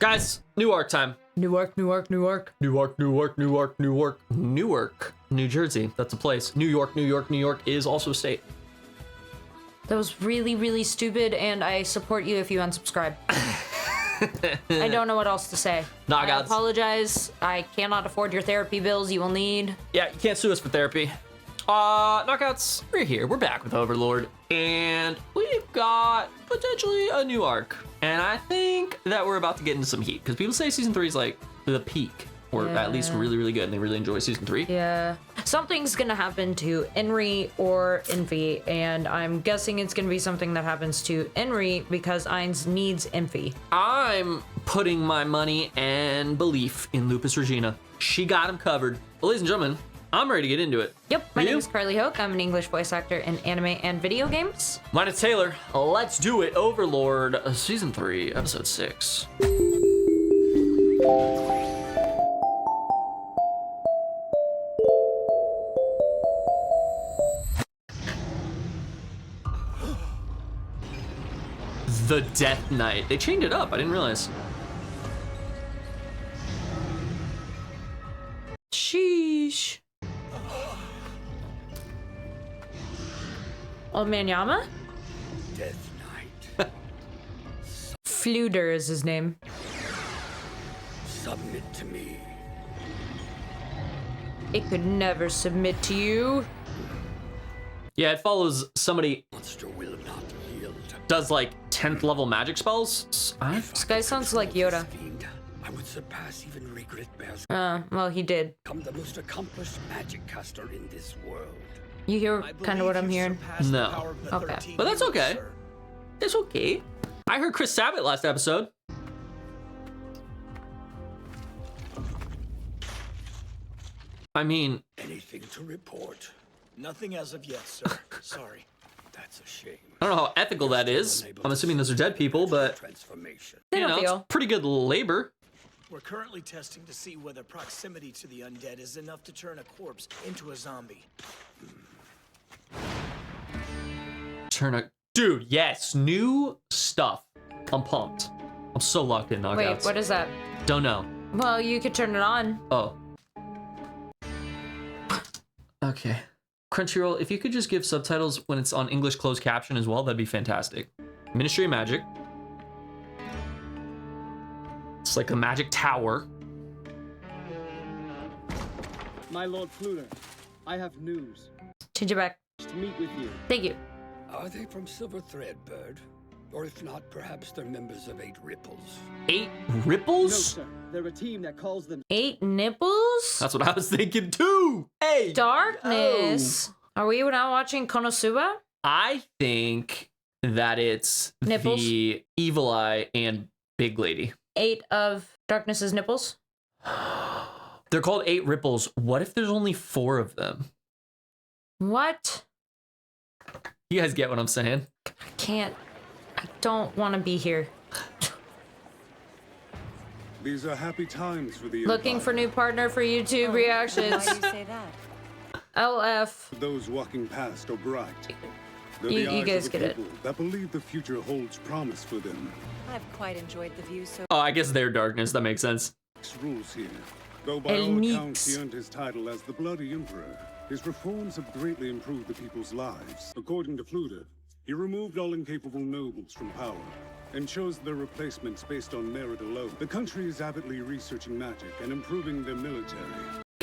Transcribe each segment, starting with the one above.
Guys, new arc time. Newark, Newark, New Jersey. That's a place. New York is also a state. That was really, really stupid, and I support you if you unsubscribe. I don't know what else to say. Knockouts. I apologize. I cannot afford your therapy bills you will need. Yeah, you can't sue us for therapy. Knockouts, we're here. We're back with Overlord, and we've got potentially a new arc. And I think that we're about to get into some heat, because people say season 3 is like the peak, or at least really, really good, and they really enjoy season 3. Yeah. Something's gonna happen to Enri or Envy, and I'm guessing it's gonna be something that happens to Enri because Ainz needs Envy. I'm putting my money and belief in Lupus Regina. She got him covered. Well, ladies and gentlemen, I'm ready to get into it. Yep, my name is Karlii Hoke. I'm an English voice actor in anime and video games. Mine is Taylor. Let's do it. Overlord, season 3, episode 6. The Death Knight. They changed it up. I didn't realize. Sheesh. Old Man Yama? Death Knight. Fluder is his name. Submit to me. It could never submit to you. Yeah, it follows somebody Monster will not yield. does like 10th level magic spells. This guy sounds like Yoda. Fiend, I would surpass even Regret Bear's. Well, he did. Become the most accomplished magic caster in this world. You hear kind of what I'm hearing? No. Okay. But that's okay. It's okay. I heard Chris Sabat last episode. I mean, Anything to report? Nothing as of yet, sir. Sorry. That's a shame. I don't know how ethical that is. I'm assuming those are dead people, but Transformation. They you don't know, it's feel. pretty good labor. We're currently testing to see whether proximity to the undead is enough to turn a corpse into a zombie. Dude, yes, new stuff. I'm pumped. I'm so locked in knockouts. Wait, what is that? Don't know. Well, you could turn it on. Oh. Okay. Crunchyroll, if you could just give subtitles when it's on English closed caption as well, that'd be fantastic. Ministry of Magic. It's like a magic tower. My Lord Fluter, I have news. Change it back. To meet with you. Thank you. Are they from Silver Thread, Bird? Or if not, perhaps they're members of 8 Ripples. 8 No, ripples? sir. They're a team that calls them 8 nipples? That's what I was thinking too. Hey. Darkness. Are we now watching Konosuba? I think that it's Nipples? the Evil Eye and Big Lady. 8 of Darkness's nipples? They're called 8 ripples. What if there's only 4 of them? What? You guys get what I'm saying? I don't want to be here. These are happy times for the Looking for new partner for YouTube reactions. Why do you say that? LF. those walking past are bright. They're You the eyes guys of the get it. people that believe the future holds promise for them. I've quite enjoyed the view so Oh, I guess they're darkness. That makes sense. Rules here. Though by El all accounts Nix. he earned his title as the Bloody Emperor, his reforms have greatly improved the people's lives. According to Fluder, he removed all incapable nobles from power and chose their replacements based on merit alone. The country is avidly researching magic and improving their military.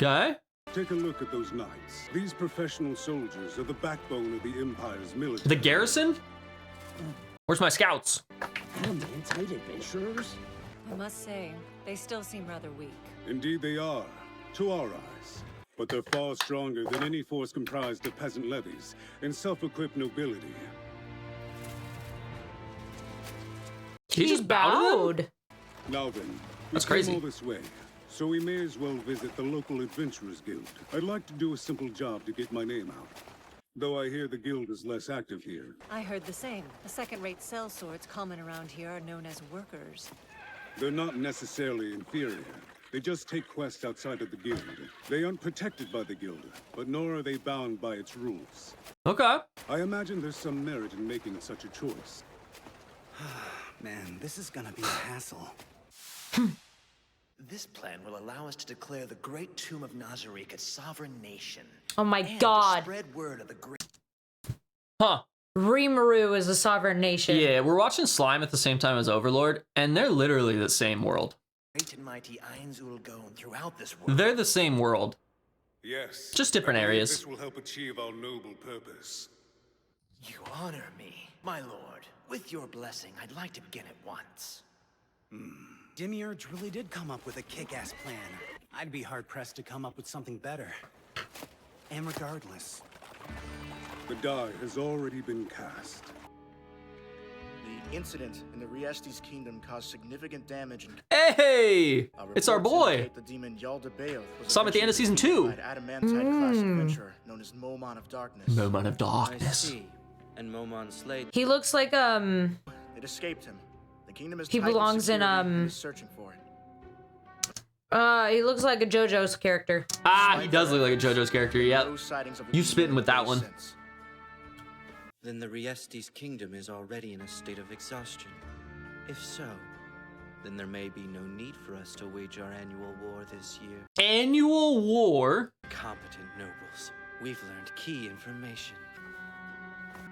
Okay. Take a look at those knights. These professional soldiers are the backbone of the Empire's military. The garrison? Where's my scouts? tight adventurers. I must say, they still seem rather weak. Indeed they are, to our eyes. But they're far stronger than any force comprised of peasant levies and self-equipped nobility. He just bowed to them? Now then, That's we crazy. came all this way, so we may as well visit the local Adventurers Guild. I'd like to do a simple job to get my name out. Though I hear the guild is less active here. I heard the same. The second-rate sellswords common around here are known as workers. They're not necessarily inferior. They just take quests outside of the guild. They aren't protected by the guild, but nor are they bound by its rules. Okay. I imagine there's some merit in making such a choice. Man, this is gonna be a hassle. This plan will allow us to declare the Great Tomb of Nazarick a sovereign nation. Oh my And god. to spread word of the great... Huh. Rimuru is a sovereign nation. Yeah, we're watching Slime at the same time as Overlord, and they're literally the same world. Great and mighty Ainz throughout this world. They're the same world. Yes. Just different I believe areas. This will help achieve our noble purpose. You honor me, my lord. With your blessing, I'd like to begin at once. Demiurge really did come up with a kick-ass plan. I'd be hard-pressed to come up with something better. And regardless, The die has already been cast. The incident in the Riestes kingdom caused significant damage and Hey! It's our boy! indicate the demon Yaldabaoth was Saw him at the end of season 2. eventually defeated by an adamantine-class adventurer known as Momon of Darkness. Moment of I darkness. see. And Momon slayed. He looks like It escaped him. The kingdom is He tightened belongs in, security and is searching for it. he looks like a JoJo's character. Ah, he does look like a JoJo's character, yep. No sightings of the You demon spitting with that ever one. since. Then the Riestes kingdom is already in a state of exhaustion. If so, then there may be no need for us to wage our annual war this year. Annual war? Competent nobles, we've learned key information.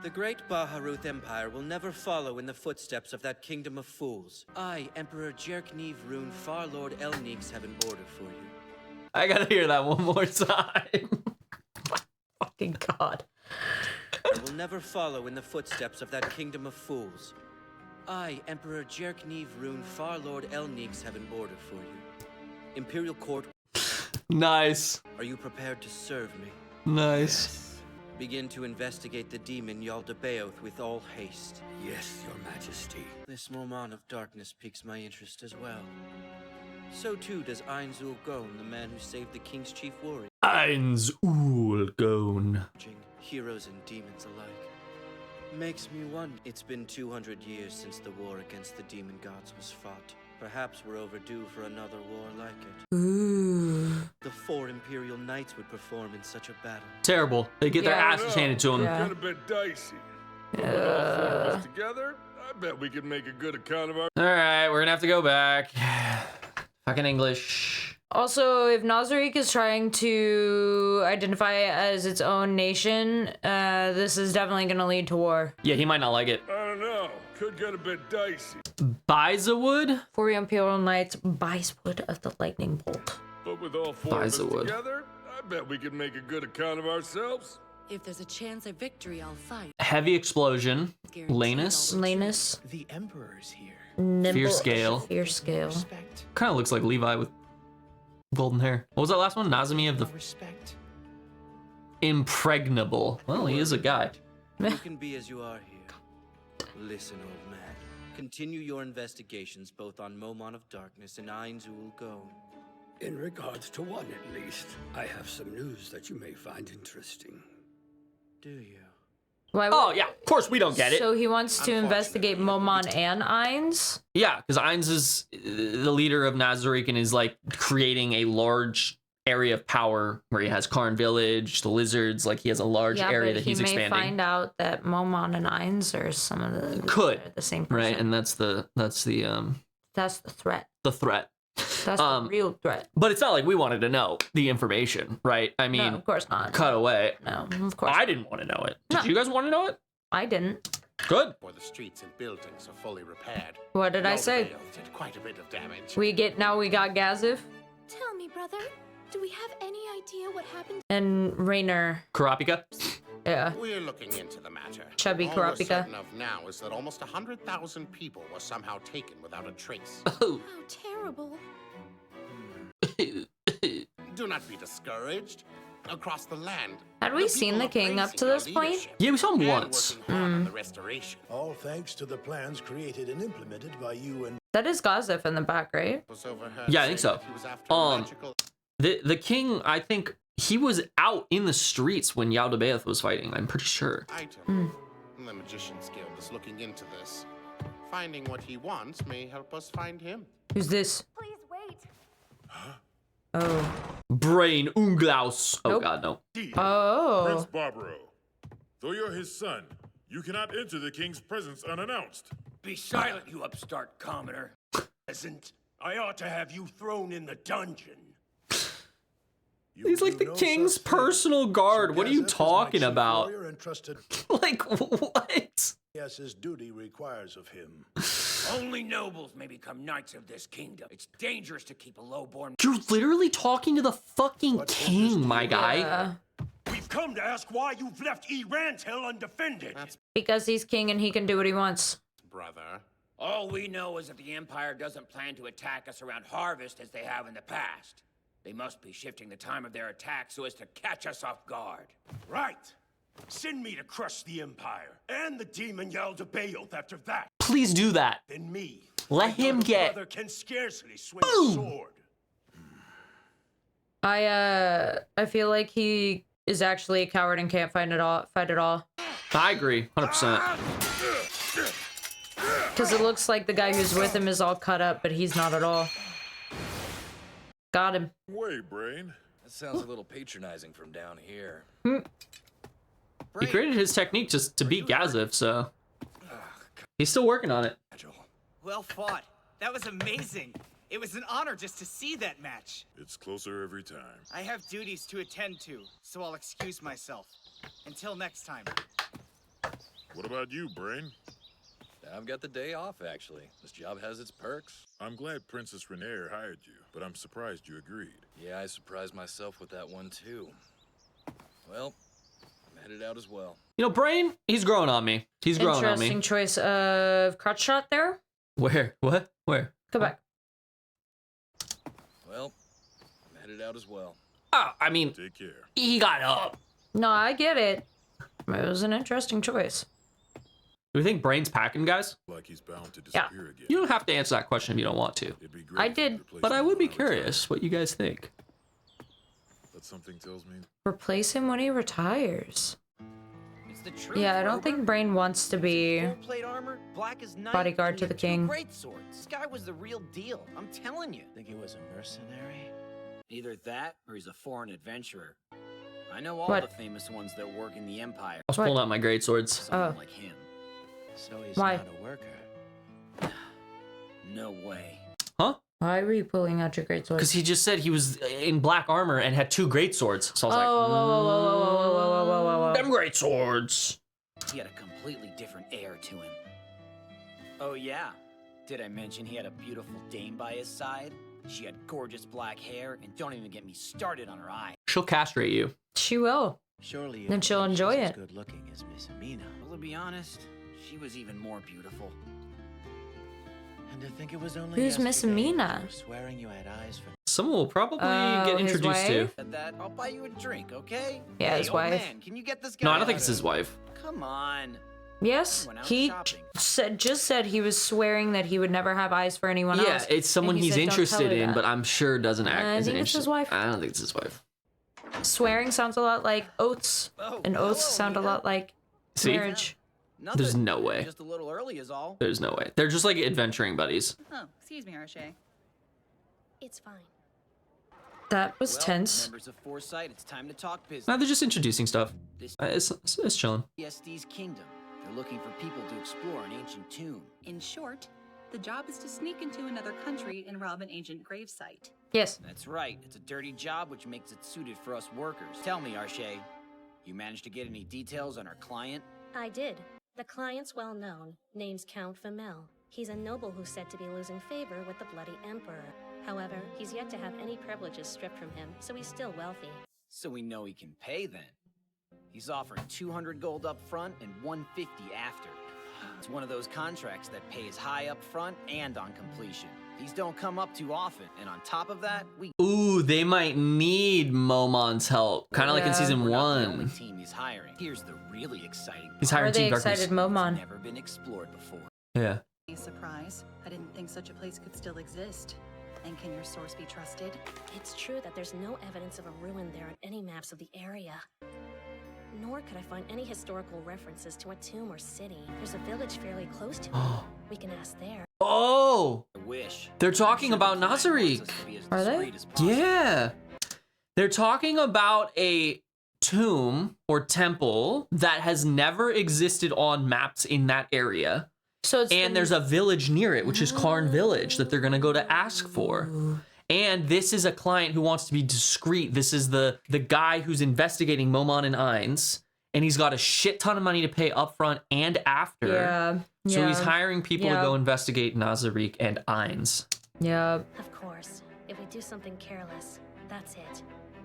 The great Baharuth Empire will never follow in the footsteps of that kingdom of fools. I, Emperor Jerknev Rune Farlord Elnix, have an order for you. I gotta hear that one more time. Fucking god. I will never follow in the footsteps of that kingdom of fools. I, Emperor Jerknev Rune Farlord Elnix, have an order for you. Imperial Court, Nice. are you prepared to serve me? Nice. Begin to investigate the demon Yaldabaoth with all haste. Yes, Your Majesty. This Momon of Darkness piques my interest as well. So too does Ainz, the man who saved the king's chief warrior. Ainz Ulgon. Heroes and demons alike. Makes me wonder. It's been 200 years since the war against the demon gods was fought. Perhaps we're overdue for another war like it. Ooh. The 4 Imperial Knights would perform in such a battle. Terrible. They get their Yeah. asses handed to them. Yeah. Got a bit dicey. With all 4 of us together, I bet we could make a good account of our... All right, we're gonna have to go back. Fucking English. Also, if Nazarick is trying to identify as its own nation, this is definitely gonna lead to war. Yeah, he might not like it. I don't know. Could get a bit dicey. Bizawood? 4 Imperial Knights, Bicewood of the Lightning Bolt. But with all 4 of us Bizawood. together, I bet we could make a good account of ourselves. If there's a chance of victory, I'll fight. Heavy Explosion. Guaranteed Lanus. I'll- Lanus. The Emperor's here. Nimble. Fierce Scale. Fierce Scale. Respect. Kind of looks like Levi with golden hair. What was that last one? Nazami of the Respect. Impregnable. Well, he is a guy. You can be as you are here. Listen, old man. Continue your investigations both on Momon of Darkness and Ainz Ulgon. In regards to one at least, I have some news that you may find interesting. Do you? Why Oh, yeah. Of course we don't get it. So he wants to investigate Momon and Ainz? Yeah, because Ainz is the leader of Nazarick and is like creating a large area of power where he has Karn Village, the lizards, like he has a large area that he's he may expanding. find out that Momon and Ainz are some of the Could. the same person. Right, and that's the That's the threat. threat. That's the real threat. But it's not like we wanted to know the information, right? I mean, No, of course not. cut away. No, of course I didn't want to know it. Did No. you guys want to know it? I didn't. Good. Where the streets and buildings are fully repaired. What did I say? Yaldabaoth did quite a bit of damage. We got Gazif Tell me, brother, do we have any idea what happened? and Raynor. Karapika? Yeah. We're looking into the matter. Chubby All we're Karapika. certain of now is that almost 100,000 people were somehow taken without a trace. Oh. How terrible. Do not be discouraged. Across the land, Had we seen the king up to this point? Yeah, we saw him once. the restoration. All thanks to the plans created and implemented by you and... That is Gazif in the back, right? Yeah, I think so. The king, I think he was out in the streets when Yaldabaoth was fighting. I'm pretty sure. Item. The Magician's Guild is looking into this. Finding what he wants may help us find him. Who's this? Please wait. Oh. Brain Unglaus. Oh Nope. god, no. Oh. Prince Barbaro, though you're his son, you cannot enter the king's presence unannounced. Be silent, you upstart commoner. Peasant. I ought to have you thrown in the dungeon. He's like the king's personal guard. What are you talking about? Like, what? Yes, his duty requires of him. Only nobles may become knights of this kingdom. It's dangerous to keep a lowborn. You're literally talking to the fucking king, my guy. Yeah. We've come to ask why you've left Hill undefended. Because he's king and he can do what he wants. Brother. All we know is that the Empire doesn't plan to attack us around harvest as they have in the past. They must be shifting the time of their attack so as to catch us off guard. Right. Send me to crush the Empire and the demon Yaldabaoth after that. Please do that. Then me. Let him get. Brother can scarcely swing a sword. I feel like he is actually a coward and can't fight at all. I agree, 100%. Because it looks like the guy who's with him is all cut up, but he's not at all. Got him. Wait, Brain. That sounds a little patronizing from down here. He created his technique just to beat Gazif, so he's still working on it. Well fought. That was amazing. It was an honor just to see that match. It's closer every time. I have duties to attend to, so I'll excuse myself. Until next time. What about you, Brain? I've got the day off, actually. This job has its perks. I'm glad Princess Renaer hired you, but I'm surprised you agreed. Yeah, I surprised myself with that one, too. Well, I'm headed out as well. You know, Brain, he's growing on me. He's growing on me. Interesting choice of crotch shot there. Where? What? Where? Go back. Well, I'm headed out as well. Oh, I mean, take care. He got up. No, I get it. It was an interesting choice. Do we think Brain's packing, guys? Like he's bound to disappear again. You don't have to answer that question if you don't want to. I did. But I would be curious what you guys think. But something tells me. Replace him when he retires. It's the truth, Yeah, I don't think Brain wants to be Plate armor, black as night, bodyguard to the king. Great sword. This guy was the real deal. I'm telling you. Think he was a mercenary? Either that or he's a foreign adventurer. I know all What? the famous ones that work in the Empire. I was pulling out my great swords. Someone like him. So he's Why? not a worker. No way. Huh? Why were you pulling out your great sword? Because he just said he was in black armor and had 2 great swords. So I was like, them great swords. He had a completely different air to him. Oh yeah. Did I mention he had a beautiful dame by his side? She had gorgeous black hair, and don't even get me started on her eyes. She'll castrate you. She will. Surely. Then she'll enjoy she's it. As good looking as Miss Amina. Well, to be honest, she was even more beautiful. And to think it was only Who's Miss Amina? Swearing you had eyes for. Someone will probably get his introduced to. wife? That I'll buy you a drink, okay? Yeah, Hey, his old wife. Man, can you get this guy? No, I don't think it's his wife. Come on. Yes, Went out he shopping. just said he was swearing that he would never have eyes for anyone Yeah, else. it's someone And he he's said, "Don't tell interested her in, that." but I'm sure doesn't act I as think an it's his interested. wife. I don't think it's his wife. Swearing sounds a lot like oaths, and oaths sound a lot like See? marriage. Nothing. There's no way. Just a little early is all. There's no way. They're just like adventuring buddies. Oh, excuse me, Arche. It's fine. That was tense. Members of Foresight, it's time to talk business. No, they're just introducing stuff. This It's chilling. ESD's kingdom. They're looking for people to explore an ancient tomb. In short, the job is to sneak into another country and rob an ancient gravesite. Yes. That's right. It's a dirty job, which makes it suited for us workers. Tell me, Arche, you managed to get any details on our client? I did. The client's well known. Name's Count Famel. He's a noble who's said to be losing favor with the Bloody Emperor. However, he's yet to have any privileges stripped from him, so he's still wealthy. So we know he can pay then. He's offering 200 gold up front and 150 after. It's one of those contracts that pays high up front and on completion. These don't come up too often, and on top of that, we. Ooh, they might need Momon's help, kind of like in season We're not the only 1. team he's hiring. Here's the really exciting part. He's hiring Are they Team Darkness. excited, Momon? Never been explored before. Yeah. Surprise. I didn't think such a place could still exist. And can your source be trusted? It's true that there's no evidence of a ruin there on any maps of the area. Nor could I find any historical references to a tomb or city. There's a village fairly close to it. We can ask there. Oh! I wish. They're talking about Nazarick. Are they? Yeah. They're talking about a tomb or temple that has never existed on maps in that area. So it's and there's a village near it, which is Karn Village, that they're gonna go to ask for. And this is a client who wants to be discreet. This is the guy who's investigating Momon and Ainz, and he's got a shit ton of money to pay upfront and after. Yeah. So he's hiring people to go investigate Nazarick and Ainz. Yeah. Of course. If we do something careless, that's it.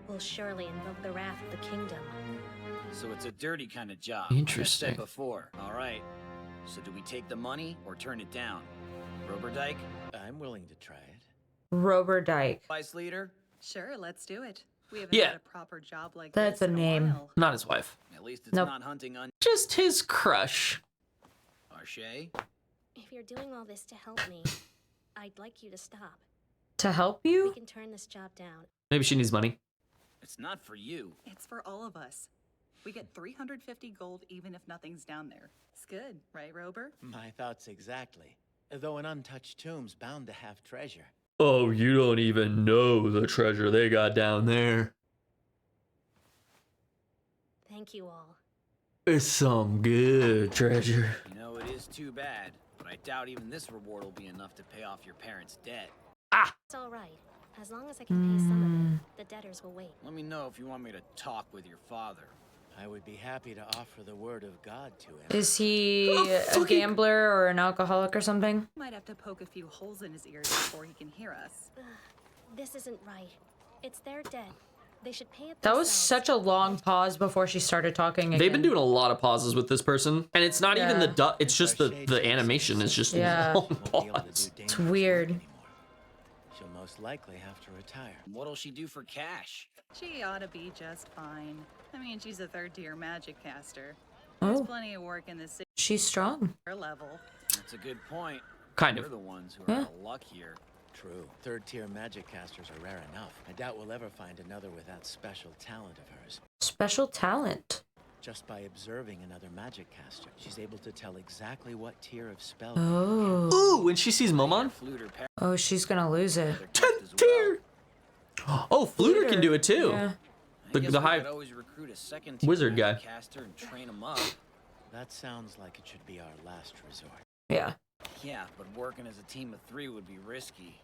We'll surely invoke the wrath of the kingdom. So it's a dirty kind of job. Interesting. Like I said before. All right. So do we take the money or turn it down? Roberdyke? I'm willing to try it. Roberdyke. Vice leader? Sure, let's do it. We haven't Yeah. had a proper job like That's this a in name. while. Not his wife. At least it's Nope. not hunting on Just his crush. Arche. If you're doing all this to help me, I'd like you to stop. To help We you? can turn this job down. Maybe she needs money. It's not for you. It's for all of us. We get 350 gold even if nothing's down there. It's good, right, Rober? My thoughts exactly. Though an untouched tomb's bound to have treasure. Oh, you don't even know the treasure they got down there. Thank you all. It's some good treasure. You know, it is too bad, but I doubt even this reward will be enough to pay off your parents' debt. It's all right. As long as I can pay some of it, the debtors will wait. Let me know if you want me to talk with your father. I would be happy to offer the word of God to him. Is he a gambler or an alcoholic or something? Might have to poke a few holes in his ears before he can hear us. This isn't right. It's their debt. They should pay it That was themselves. such a long pause before she started talking again. They've been doing a lot of pauses with this person, and it's not even the it's just the animation is just long pause. It's weird. She'll most likely have to retire. What'll she do for cash? She ought to be just fine. I mean, she's a third-tier magic caster. There's Oh. plenty of work in the city. She's strong. Her level. That's a good point. Kind We're of. the ones who are Yeah. out of luck here. True. Third-tier magic casters are rare enough. I doubt we'll ever find another with that special talent of hers. Special talent. Just by observing another magic caster, she's able to tell exactly what tier of spell. Oh. Ooh, when she sees Momon. Oh, she's gonna lose it. 10th tier. Oh, Fluter can do it too. Yeah. I The guess we high could always recruit a second wizard guy. caster and train him up. That sounds like it should be our last resort. Yeah. Yeah, but working as a team of 3 would be risky.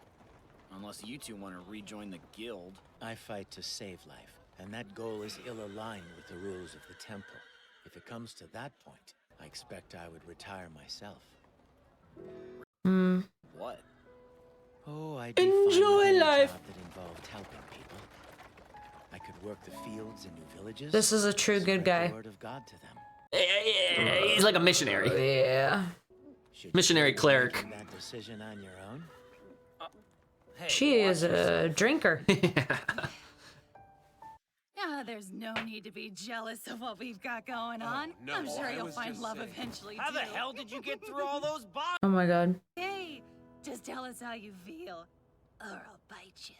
Unless you two want to rejoin the guild. I fight to save life, and that goal is ill-aligned with the rules of the temple. If it comes to that point, I expect I would retire myself. Hmm. What? Oh, I'd be Enjoy fine with any life. job that involved helping people. I could work the fields in new villages. This is a true good spread guy. the word of God to them. He's like a missionary. Yeah. Should Missionary you be cleric. making that decision on your own? Hey, She is a drinker. Yeah, there's no need to be jealous of what we've got going on. no, I'm sure I you'll was find just love saying. eventually, How the too. hell did you get through all those boxes? Oh my god. Hey, just tell us how you feel, or I'll bite you.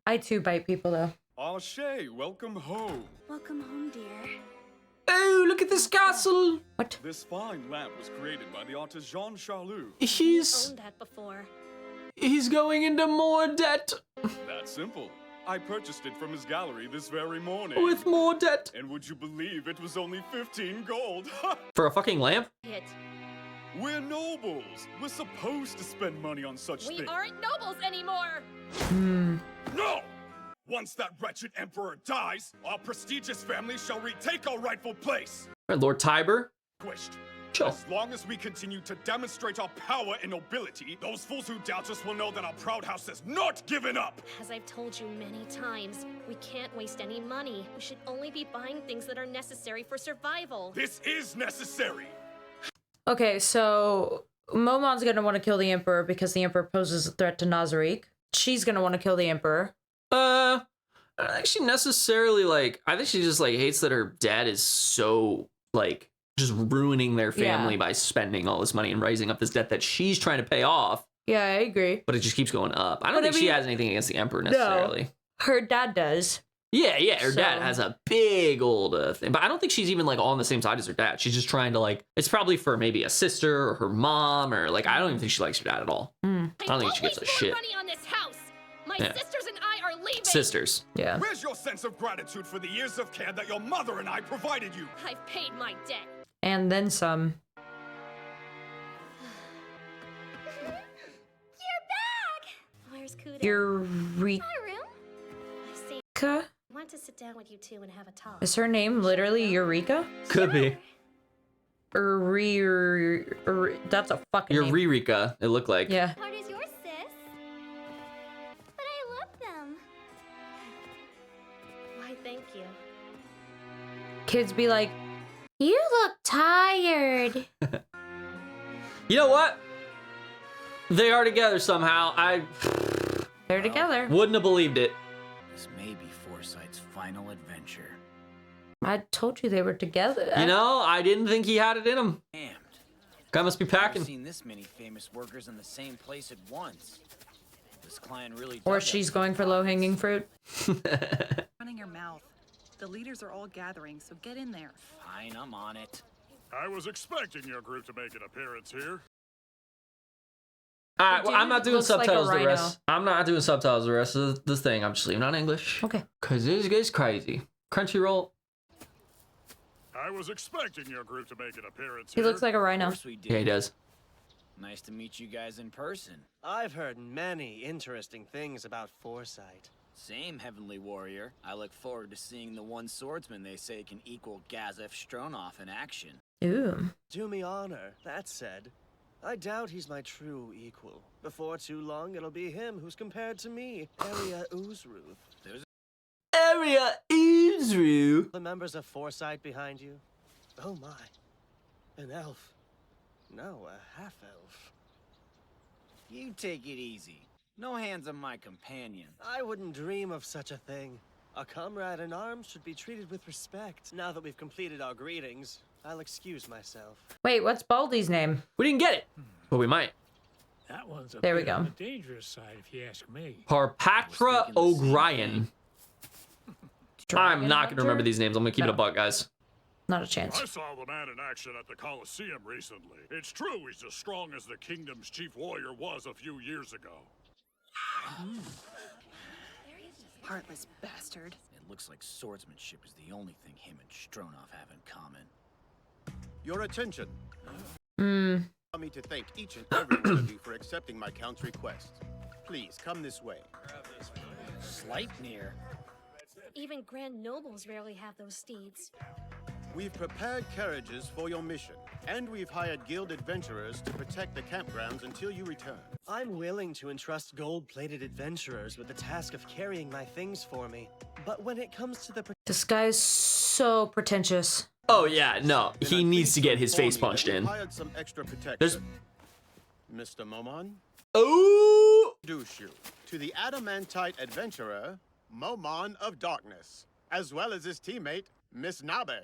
I too bite people though. Arche, welcome home. Welcome home, dear. Oh, look at this castle. What? This fine lamp was created by the artist Jean Charlot. He's Owned that before. going into more debt. That's simple. I purchased it from his gallery this very morning. With more debt. And would you believe it was only 15 gold? For a fucking lamp? Hit. We're nobles. We're supposed to spend money on such We things. aren't nobles anymore. No! Once that wretched emperor dies, our prestigious family shall retake our rightful place. Right, Lord Tiber. Wished. Chill. As long as we continue to demonstrate our power and nobility, those fools who doubt us will know that our proud house has not given up. As I've told you many times, we can't waste any money. We should only be buying things that are necessary for survival. This is necessary. Okay, so Momon's gonna want to kill the Emperor because the Emperor poses a threat to Nazarick. She's gonna want to kill the Emperor. I don't think she necessarily like. I think she just like hates that her dad is so like just ruining their family by spending all this money and raising up this debt that she's trying to pay off. Yeah, I agree. But it just keeps going up. I don't But think I she mean, has anything against the Emperor necessarily. No, her dad does. Yeah, her dad So- has a big old thing. But I don't think she's even like on the same side as her dad. She's just trying to like, it's probably for maybe a sister or her mom or like, I don't even think she likes her dad at all. I don't think she gives a shit. Money on this house. My Yeah. sisters and I are leaving. Sisters. Yeah. Where's your sense of gratitude for the years of care that your mother and I provided you? I've paid my debt. And then some. Kuda. Eureka? Hi, Room. I see. I Want to sit down with you two and have a talk. Is her name literally Eureka? Could be. That's a fucking name. Eureka, it looked like. Yeah. Party's yours, sis. But I love them. Why, thank you. Kids be like, you look tired. You know what? They are together somehow. They're together. Wouldn't have believed it. This may be Foresight's final adventure. I told you they were together. You know, I didn't think he had it in him. Damned. Guy must be packing. I've seen this many famous workers in the same place at once. This client really. Or she's going for low-hanging fruit. Running your mouth. The leaders are all gathering, so get in there. Fine, I'm on it. I was expecting your group to make an appearance here. Well, I'm not doing looks like a subtitles the rhino. rest. I'm not doing subtitles the rest of this thing. I'm just leaving on English. Okay. Cause this guy's crazy. Crunchyroll. I was expecting your group to make an appearance He here. looks like a rhino. Of course we did. Yeah, he does. Nice to meet you guys in person. I've heard many interesting things about Foresight. Same, Heavenly Warrior. I look forward to seeing the one swordsman they say can equal Gazef Stronov in action. Ooh. Do me honor. That said, I doubt he's my true equal. Before too long, it'll be him who's compared to me, Area Uzruth. There's Area Uzru. The members of Foresight behind you? Oh my. An elf. No, a half-elf. You take it easy. No hands on my companion. I wouldn't dream of such a thing. A comrade in arms should be treated with respect. Now that we've completed our greetings, I'll excuse myself. Wait, what's Baldy's name? We didn't get it, but we might. That one's a There we bit go. on the dangerous side, if you ask me. Parpatra O'Brien. I'm not going to remember these names. I'm going to keep it a buck, guys. Not a chance. I saw the man in action at the Coliseum recently. It's true he's as strong as the kingdom's chief warrior was a few years ago. Heartless bastard. It looks like swordsmanship is the only thing him and Stronov have in common. Your attention. Hmm. Allow me to thank each and every one of you for accepting my count's request. Please come this way. Sleipnir. Even grand nobles rarely have those steeds. We've prepared carriages for your mission, and we've hired guild adventurers to protect the campgrounds until you return. I'm willing to entrust gold-plated adventurers with the task of carrying my things for me. But when it comes to the This guy is so pretentious. Oh, yeah, no. He needs to get his face punched in. Hired some extra protection. There's... Mr. Momon? Oh! Introduce you to the adamantite adventurer, Momon of Darkness, as well as his teammate, Miss Nabe.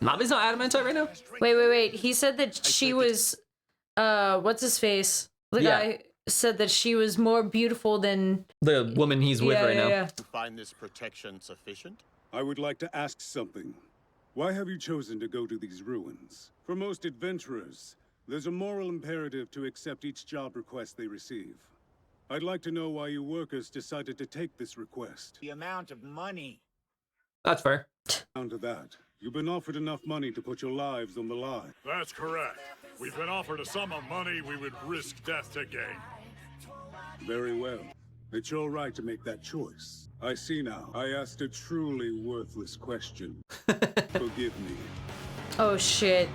Nabe's not adamantite right now? Wait. He said that she was, what's his face? The guy said that she was more beautiful than... The woman he's with right now. Yeah. You find this protection sufficient? I would like to ask something. Why have you chosen to go to these ruins? For most adventurers, there's a moral imperative to accept each job request they receive. I'd like to know why you workers decided to take this request. The amount of money. That's fair. Down to that, you've been offered enough money to put your lives on the line. That's correct. We've been offered a sum of money we would risk death to gain. Very well. It's your right to make that choice. I see now. I asked a truly worthless question. Forgive me. Oh, shit.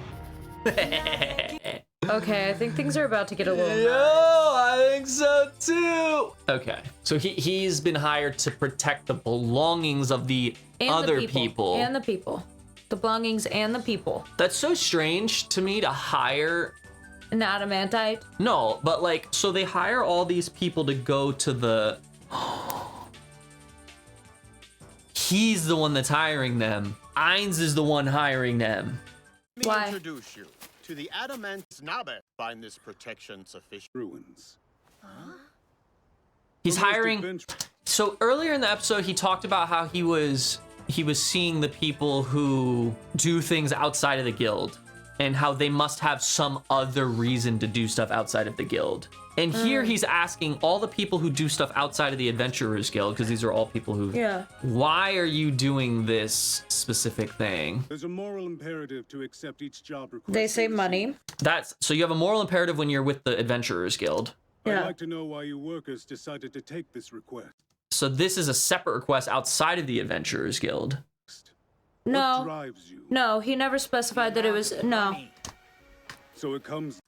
Okay, I think things are about to get a little... Yo, I think so too. Okay, so he's been hired to protect the belongings of the other people. And the people. The belongings and the people. That's so strange to me to hire... An adamantite? No, but like, so they hire all these people to go to the... He's the one that's hiring them. Ainz is the one hiring them. Let me introduce you to the adamant Nabe. Find this protection sufficient. Ruins. He's hiring... So earlier in the episode, he talked about how he was seeing the people who do things outside of the guild and how they must have some other reason to do stuff outside of the guild. And here he's asking all the people who do stuff outside of the Adventurers Guild, because these are all people who... Yeah. Why are you doing this specific thing? There's a moral imperative to accept each job request. They say money. So you have a moral imperative when you're with the Adventurers Guild. I'd like to know why you workers decided to take this request. So this is a separate request outside of the Adventurers Guild. No. What drives you? No, he never specified that it was. No. So it comes.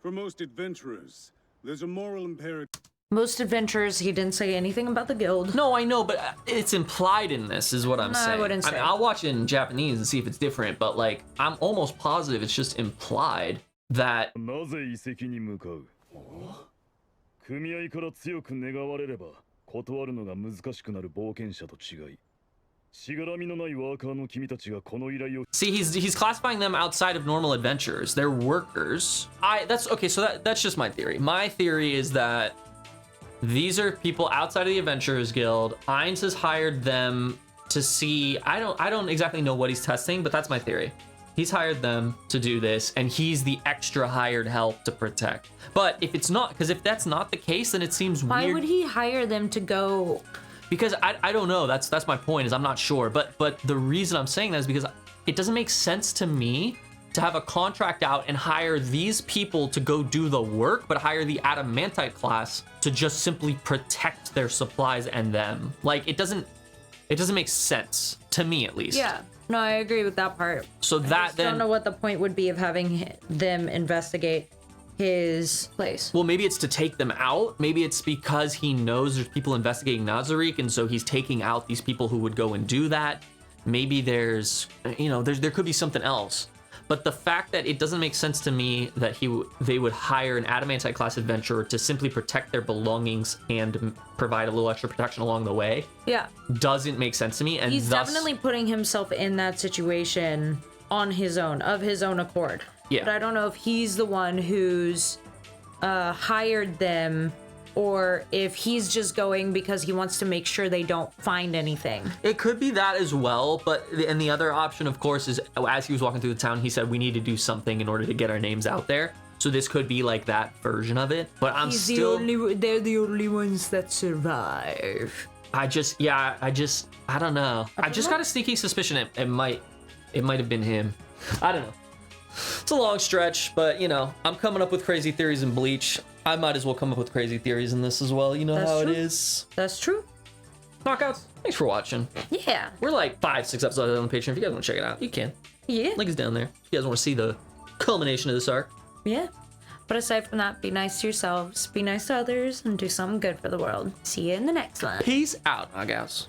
For most adventurers, there's a moral imperative. Most adventurers, he didn't say anything about the guild. No, I know, but it's implied in this, is what I'm saying. I wouldn't say. I mean, I'll watch it in Japanese and see if it's different, but like, I'm almost positive it's just implied that. なぜ遺跡に向かう? 組合から強く願われれば断るのが難しくなる冒険者と違い、しがらみのないワーカーの君たちがこの依頼を See, he's classifying them outside of normal adventurers. They're workers. That's okay. So that's just my theory. My theory is that these are people outside of the Adventurers Guild. Ainz has hired them to see. I don't exactly know what he's testing, but that's my theory. He's hired them to do this, and he's the extra hired help to protect. But if it's not, because if that's not the case, then it seems weird. Why would he hire them to go? Because I don't know. That's my point. Is I'm not sure. But the reason I'm saying that is because it doesn't make sense to me to have a contract out and hire these people to go do the work, but hire the Adamantite class to just simply protect their supplies and them. Like it doesn't make sense to me, at least. Yeah. No, I agree with that part. So I don't know what the point would be of having them investigate his place. Well, maybe it's to take them out. Maybe it's because he knows there's people investigating Nazarick, and so he's taking out these people who would go and do that. Maybe there's, there could be something else. But the fact that it doesn't make sense to me that they would hire an Adamantite class adventurer to simply protect their belongings and provide a little extra protection along the way. Yeah. Doesn't make sense to me. And he's thus, definitely putting himself in that situation on his own, of his own accord. Yeah. But I don't know if he's the one who's hired them, or if he's just going because he wants to make sure they don't find anything. It could be that as well, and the other option, of course, is as he was walking through the town, he said we need to do something in order to get our names out there. So this could be like that version of it. But they're the only ones that survive. I don't know. I just got a sneaky suspicion it might have been him. I don't know. It's a long stretch, but I'm coming up with crazy theories in Bleach. I might as well come up with crazy theories in this as well. You know how it is. That's true. Knockouts, thanks for watching. Yeah. We're like 5-6 episodes on the Patreon. If you guys want to check it out, you can. Yeah. Link is down there. If you guys want to see the culmination of this arc. Yeah. But aside from that, be nice to yourselves, be nice to others, and do something good for the world. See you in the next one. Peace out, knockouts.